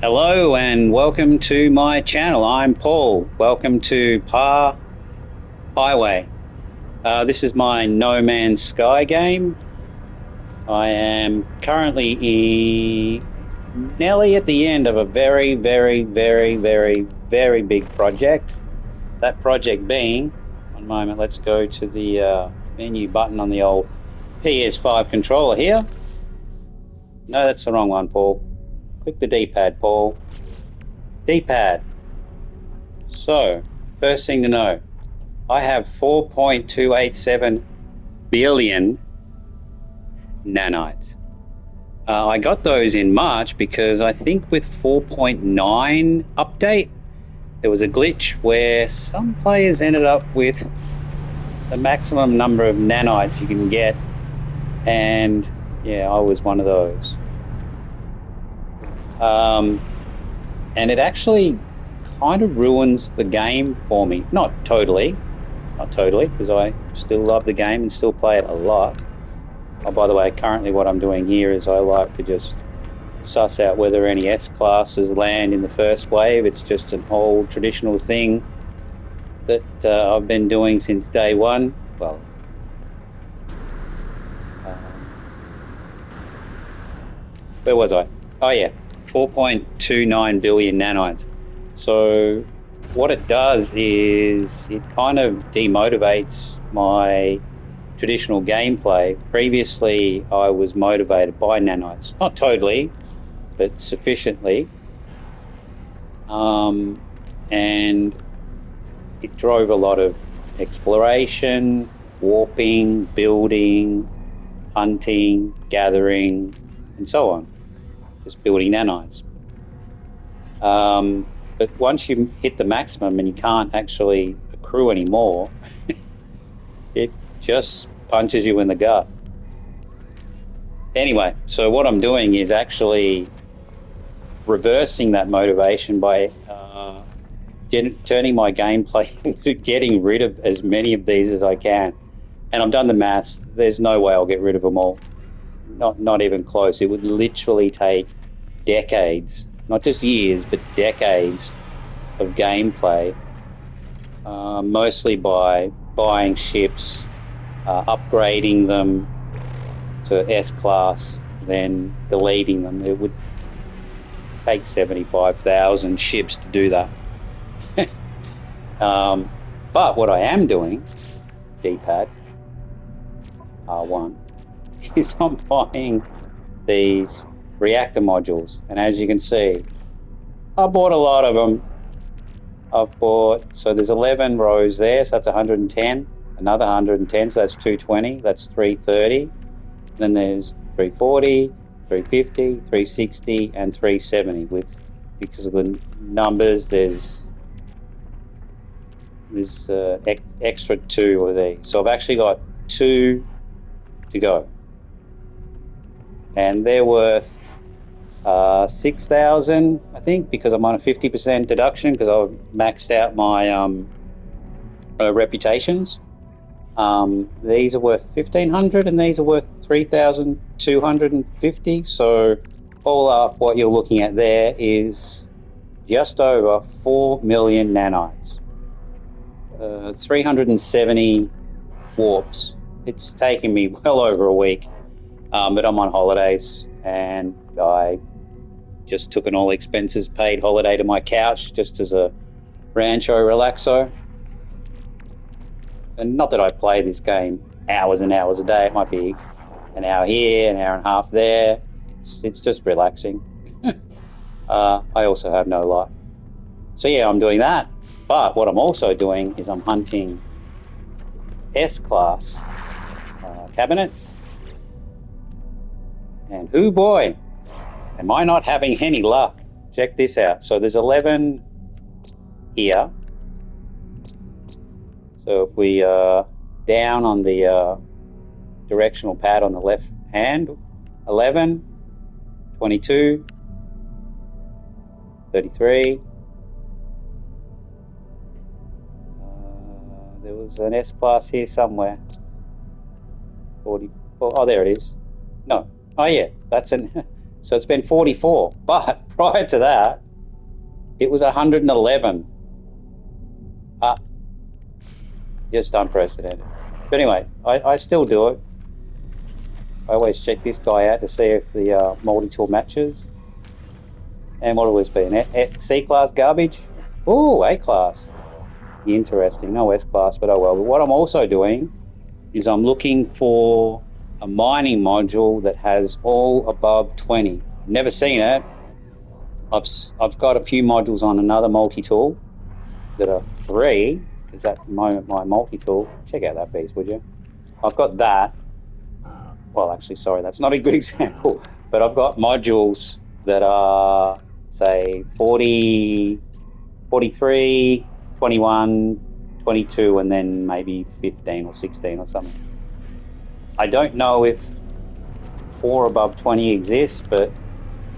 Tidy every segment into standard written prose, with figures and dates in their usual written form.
Hello and welcome to my channel. I'm Paul. Welcome to Par Highway. This is my No Man's Sky game. I am currently nearly at the end of a very big project. That project being, one moment, let's go to the menu button on the old PS5 controller here. No, that's the wrong one, Paul. Click the D-pad, Paul. D-pad. So, first thing to know, I have 4.287 billion nanites. I got those in March because I think with 4.9 update, there was a glitch where some players ended up with the maximum number of nanites you can get. And yeah, I was one of those. And it actually kind of ruins the game for me. Not totally, because I still love the game and still play it a lot. Oh, by the way, currently what I'm doing here is I like to just suss out whether any S-classes land in the first wave. It's just an old traditional thing that I've been doing since day one. Well, where was I? Oh yeah, 4.29 billion nanites. So what it does is it kind of demotivates my traditional gameplay. Previously, I was motivated by nanites. Not totally, but sufficiently. And it drove a lot of exploration, warping, building, hunting, gathering, and so on. Just building nanites. But once you hit the maximum and you can't actually accrue anymore, it just punches you in the gut. Anyway, so what I'm doing is actually reversing that motivation by turning my gameplay into getting rid of as many of these as I can. And I've done the maths. There's no way I'll get rid of them all. Not even close. It would literally take decades, not just years, but decades of gameplay, mostly by buying ships, upgrading them to S-class, then deleting them. It would take 75,000 ships to do that. But what I am doing, D-pad, R1, is I'm buying these reactor modules. And as you can see, I bought a lot of them. So there's 11 rows there, so that's 110, another 110, so that's 220, that's 330. Then there's 340, 350, 360, and 370. Because of the numbers, there's extra 2 of these. So I've actually got 2 to go. And they're worth 6,000, I think, because I'm on a 50% deduction because I've maxed out my reputations. These are worth 1,500 and these are worth 3,250. So all up, what you're looking at there is just over 4 million nanites, 370 warps. It's taken me well over a week, but I'm on holidays and I just took an all expenses paid holiday to my couch just as a rancho relaxo. And not that I play this game hours and hours a day. It might be an hour here, an hour and a half there. It's just relaxing. I also have no life. So yeah, I'm doing that. But what I'm also doing is I'm hunting S-class cabinets. And hoo boy, am I not having any luck. Check this out. So there's 11 here. So if we down on the directional pad on the left hand, 11, 22, 33. There was an S-class here somewhere. 44. Oh, there it is. No. Oh yeah, that's an So it's been 44. But prior to that, it was 111. Just unprecedented. But anyway, I still do it. I always check this guy out to see if the multi-tool matches. And what will this be? C-class garbage? Ooh, A-class. Interesting. No S-class, but oh well. But what I'm also doing is I'm looking for a mining module that has all above 20. I've never seen it. I've got a few modules on another multi-tool that are 3, because at the moment my multi-tool, check out that beast, would you? I've got that. Well, actually, sorry, that's not a good example, but I've got modules that are, say, 40, 43, 21, 22, and then maybe 15 or 16 or something. I don't know if 4 above 20 exists, but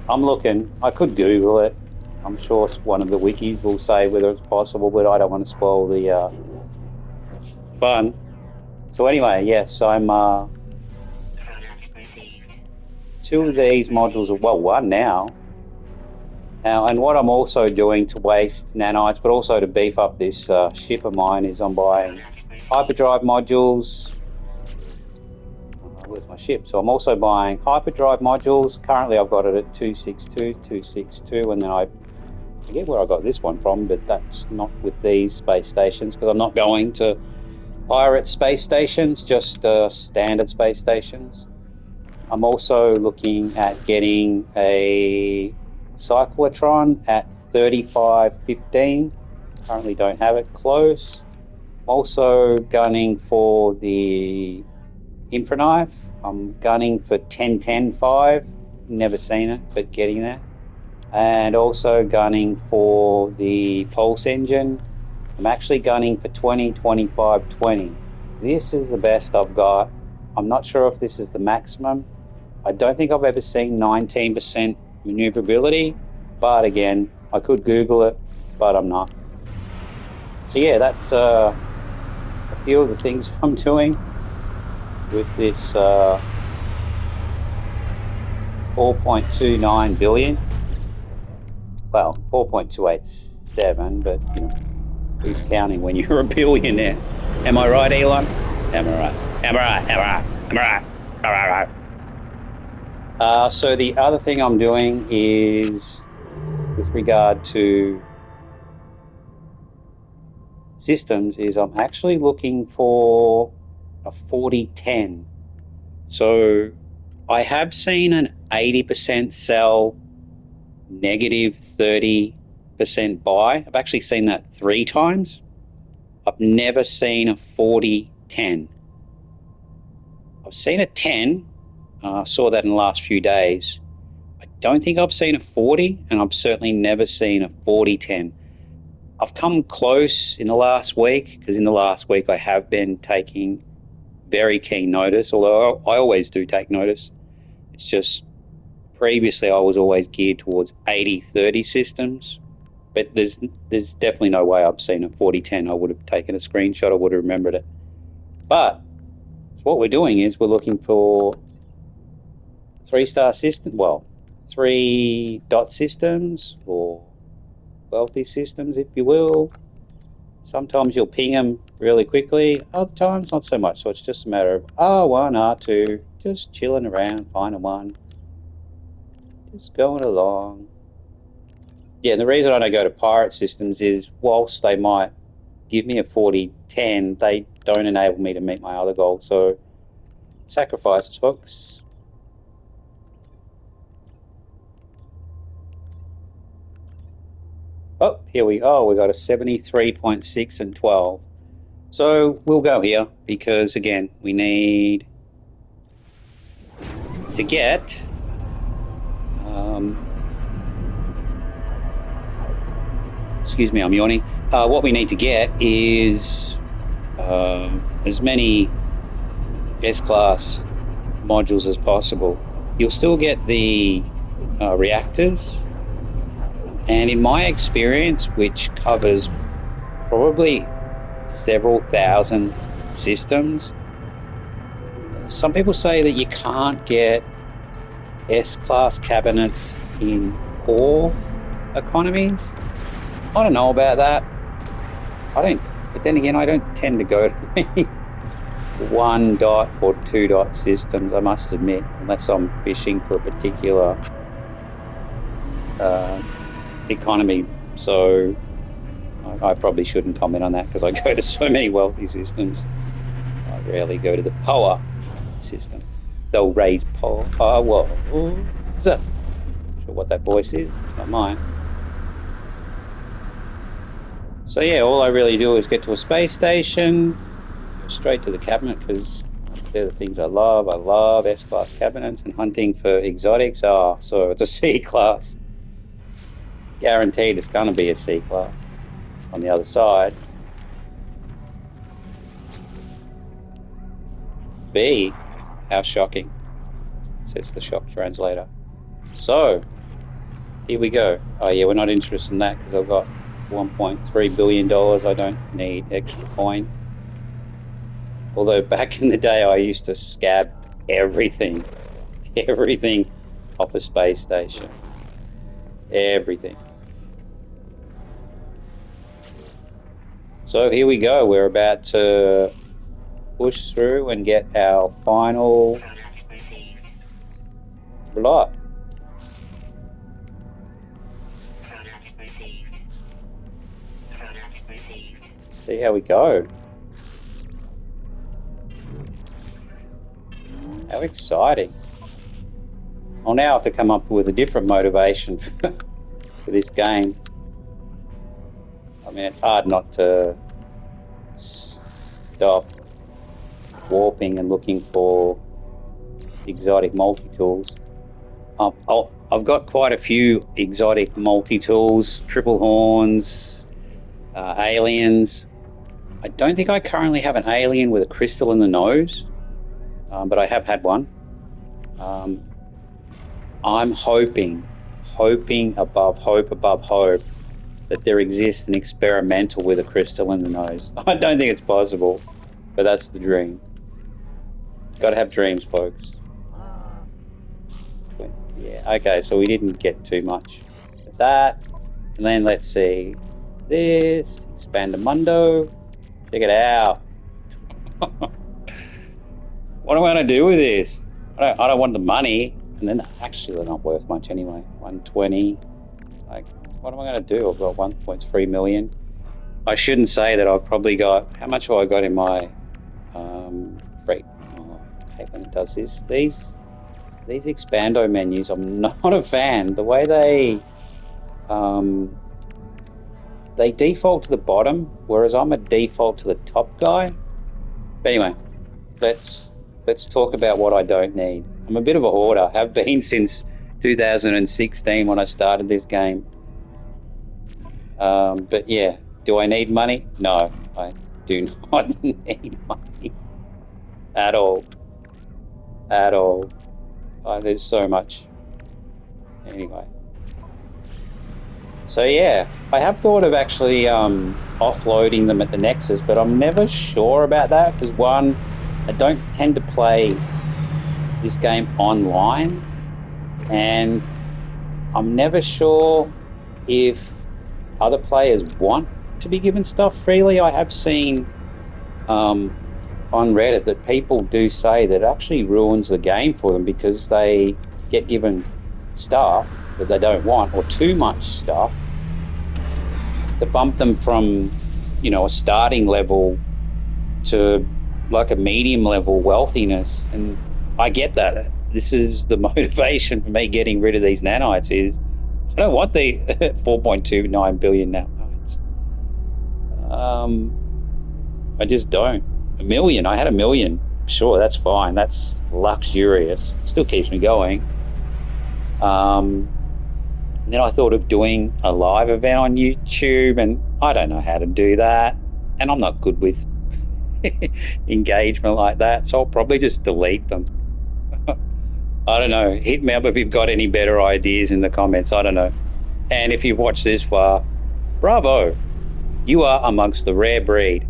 I'm looking. I could Google it. I'm sure one of the wikis will say whether it's possible, but I don't want to spoil the fun. So anyway, yes, I'm 2 of these modules are, well, 1 now. And what I'm also doing to waste nanites, but also to beef up this ship of mine, is I'm buying hyperdrive modules. Where's my ship? So I'm also buying hyperdrive modules. Currently I've got it at 262, 262, and then I forget where I got this one from, but that's not with these space stations, because I'm not going to pirate space stations, just standard space stations. I'm also looking at getting a cyclotron at 3515. Currently don't have it close. Also gunning for the infraknife. I'm gunning for 10-10-5. Never seen it, but getting that. And also gunning for the pulse engine. I'm actually gunning for 20-25-20. This is the best I've got. I'm not sure if this is the maximum. I don't think I've ever seen 19% maneuverability, but again, I could Google it, but I'm not. So yeah, that's a few of the things I'm doing with this 4.29 billion. Well, 4.287, but you know, who's counting when you're a billionaire? Am I right, Elon? Am I right? Am I right? Am I right? Am I right? Am I right? So the other thing I'm doing is, with regard to systems, is I'm actually looking for a 40-10. So I have seen an 80% sell, negative 30% buy. I've actually seen that 3 times. I've never seen a 40-10. I've seen a 10. I saw that in the last few days. I don't think I've seen a 40, and I've certainly never seen a 40-10. I've come close in the last week, because in the last week I have been taking very keen notice, although I always do take notice. It's just previously I was always geared towards 80-30 systems, but there's definitely no way I've seen a 40-10. I would have taken a screenshot, I would have remembered it. But so what we're doing is we're looking for 3-star system, well, 3-dot systems, or wealthy systems, if you will. Sometimes you'll ping them really quickly, other times not so much. So it's just a matter of R1, R2, just chilling around, finding one, just going along. Yeah, and the reason I don't go to pirate systems is, whilst they might give me a 40-10, they don't enable me to meet my other goal. So sacrifices, folks. Oh, here we go. We got a 73.6 and 12. So we'll go here because, again, we need to get excuse me, I'm yawning. What we need to get is as many S-class modules as possible. You'll still get the reactors, and in my experience, which covers probably several thousand systems, some people say that you can't get S-class cabinets in poor economies. I don't know about that. But then again, I don't tend to go to many 1 dot or 2 dot systems, I must admit, unless I'm fishing for a particular economy. So I probably shouldn't comment on that because I go to so many wealthy systems. I rarely go to the poor systems. They'll raise poor. Well, not sure what that voice is. It's not mine. So yeah, all I really do is get to a space station, go straight to the cabinet because they're the things I love. I love S-class cabinets and hunting for exotics. So it's a C-class. Guaranteed it's going to be a C-class on the other side. B, how shocking, says the shock translator. So here we go. Oh yeah, we're not interested in that because I've got $1.3 billion. I don't need extra coin. Although back in the day, I used to scab everything off a space station. Everything. So here we go. We're about to push through and get our final lot. See how we go. How exciting. I'll now have to come up with a different motivation for this game. I mean, it's hard not to stop warping and looking for exotic multi-tools. I've got quite a few exotic multi-tools, triple horns, aliens. I don't think I currently have an alien with a crystal in the nose, but I have had one. I'm hoping above hope, that there exists an experimental with a crystal in the nose. I don't think it's possible, but that's the dream. Got to have dreams, folks. Yeah, okay, so we didn't get too much of that. And then let's see this, Expandamundo. Check it out. What am I going to do with this? I don't want the money. And then actually they're not worth much anyway. 120. Like, what am I going to do? I've got 1.3 million. I shouldn't say that I've probably got, how much have I got in my freight? I hate when it does this. These expando menus, I'm not a fan. The way they default to the bottom, whereas I'm a default to the top guy. But anyway, let's talk about what I don't need. I'm a bit of a hoarder. Have been since 2016 when I started this game. But yeah, do I need money? No, I do not need money at all. At all. There's so much. Anyway. So yeah, I have thought of actually offloading them at the Nexus, but I'm never sure about that because one, I don't tend to play this game online, and I'm never sure if other players want to be given stuff freely. I have seen on Reddit that people do say that it actually ruins the game for them because they get given stuff that they don't want or too much stuff to bump them from, a starting level to like a medium level wealthiness. And I get that. This is the motivation for me getting rid of these nanites is I don't want the 4.29 billion nanites. I just don't. A million. I had a million. Sure, that's fine. That's luxurious. Still keeps me going. And then I thought of doing a live event on YouTube, and I don't know how to do that. And I'm not good with engagement like that, so I'll probably just delete them. I don't know. Hit me up if you've got any better ideas in the comments. I don't know. And if you've watched this far, bravo. You are amongst the rare breed.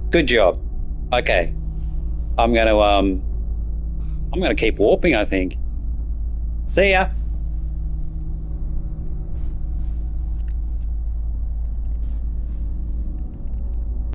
Good job. Okay. I'm gonna keep warping, I think. See ya.